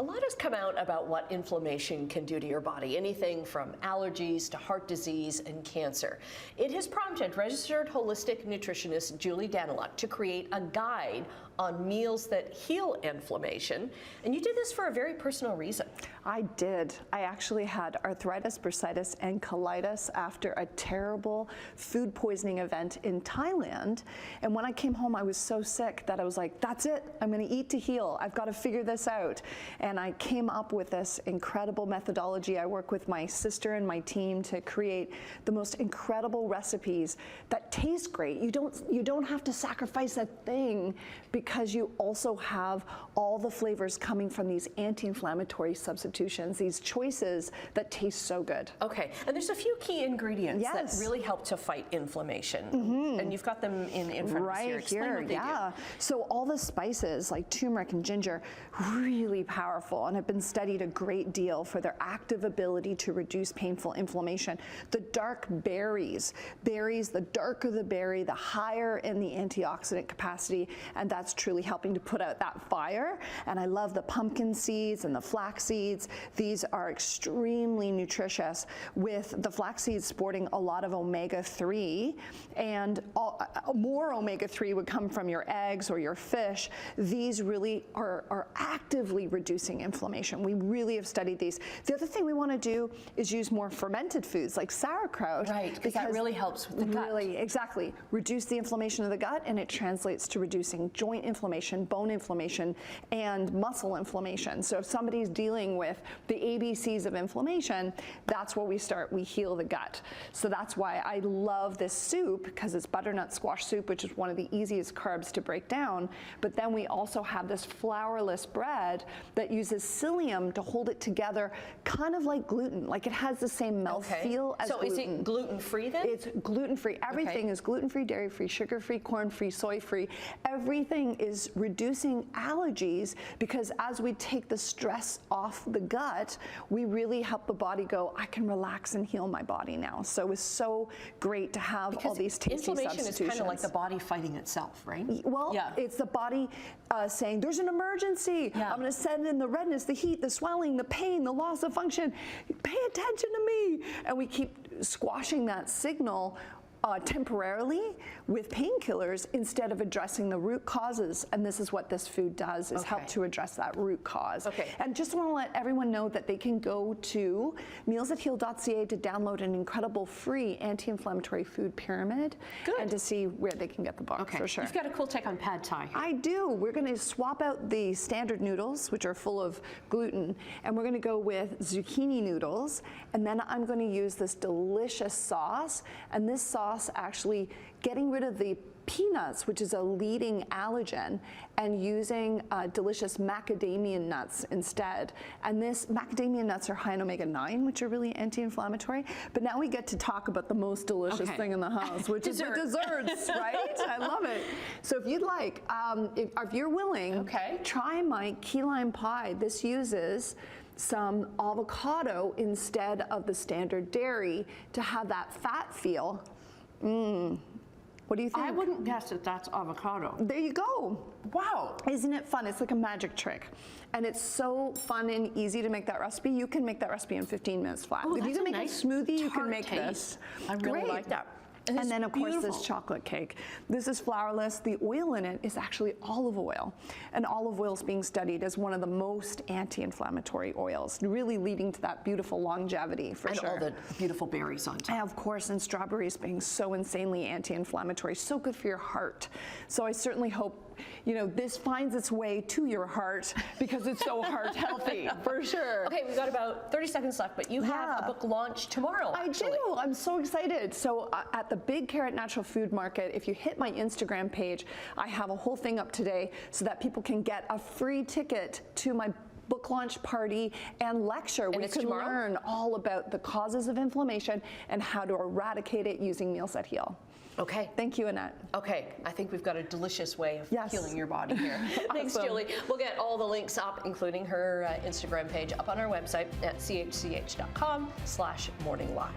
A lot has come out about what inflammation can do to your body, anything from allergies to heart disease and cancer. It has prompted registered holistic nutritionist Julie Daniluk to create a guide on meals that heal inflammation. And you did this for a very personal reason. I did. I actually had arthritis, bursitis, and colitis after a terrible food poisoning event in Thailand. And when I came home, I was so sick that I was like, that's it. I'm going to eat to heal. I've got to figure this out. And I came up with this incredible methodology. I work with my sister and my team to create the most incredible recipes that taste great. You don't have to sacrifice a thing because you also have all the flavors coming from these anti-inflammatory substitutions, these choices that taste so good. Okay, and there's a few key ingredients that really help to fight inflammation. And you've got them in front of us here. Explain what they do. So all the spices like turmeric and ginger, really powerful and have been studied a great deal for their active ability to reduce painful inflammation. The dark berries, the darker the berry, the higher in the antioxidant capacity, and that's truly helping to put out that fire. And I love the pumpkin seeds and the flax seeds. These are extremely nutritious, with the flax seeds sporting a lot of omega-3, and more omega-3 would come from your eggs or your fish. These really are actively reducing inflammation. We really have studied these. The other thing we want to do is use more fermented foods like sauerkraut. Right, because that really helps with the gut. Really, exactly. Reduce the inflammation of the gut, and it translates to reducing joint inflammation, bone inflammation, and muscle inflammation. So if somebody's dealing with the ABCs of inflammation, that's where we start. We heal the gut. So that's why I love this soup, because it's butternut squash soup, which is one of the easiest carbs to break down. But then we also have this flourless bread that uses psyllium to hold it together, kind of like gluten. Like it has the same mouthfeel as gluten. So is it gluten-free then? It's gluten-free. Everything is gluten-free, dairy-free, sugar-free, corn-free, soy-free. Everything is reducing allergies, because as we take the stress off the gut, we really help the body go, I can relax and heal my body now. So it's so great to have all these tasty substitutions. Inflammation is kind of like the body fighting itself, right? Well, it's the body saying, there's an emergency. I'm going to send in the redness, the heat, the swelling, the pain, the loss of function. Pay attention to me. And we keep squashing that signal temporarily with painkillers instead of addressing the root causes. And this is what this food does, is help to address that root cause. And just want to let everyone know that they can go to mealsthatheal.ca to download an incredible free anti-inflammatory food pyramid and to see where they can get the book, for sure. You've got a cool take on pad thai here. I do. We're going to swap out the standard noodles, which are full of gluten, and we're going to go with zucchini noodles. And then I'm going to use this delicious sauce, and this sauce actually getting rid of the peanuts, which is a leading allergen, and using delicious macadamia nuts instead. And this macadamia nuts are high in omega-9, which are really anti-inflammatory. But now we get to talk about the most delicious thing in the house, which is the desserts, right? I love it. So if you'd like, if you're willing, try my key lime pie. This uses some avocado instead of the standard dairy to have that fat feel. What do you think? I wouldn't guess that that's avocado. There you go. Wow. Isn't it fun? It's like a magic trick. And it's so fun and easy to make that recipe. You can make that recipe in 15 minutes flat. Ooh, if you can make a smoothie, you can make this. I really like that. And then, of course, this chocolate cake. This is flourless. The oil in it is actually olive oil. And olive oil is being studied as one of the most anti-inflammatory oils, really leading to that beautiful longevity, for sure. And all the beautiful berries on top. And of course, and strawberries being so insanely anti-inflammatory, so good for your heart. So I certainly hope, you know, this finds its way to your heart, because it's so heart healthy, for sure. Okay, we've got about 30 seconds left, but you have a book launch tomorrow, actually. I do. I'm so excited. So at the Big Carrot Natural Food Market, if you hit my Instagram page, I have a whole thing up today so that people can get a free ticket to my book launch party and lecture where you can learn all about the causes of inflammation and how to eradicate it using Meals That Heal. Okay. Thank you, Annette. Okay, I think we've got a delicious way of healing your body here. Thanks, Julie. We'll get all the links up, including her Instagram page, up on our website at chch.com/morninglive.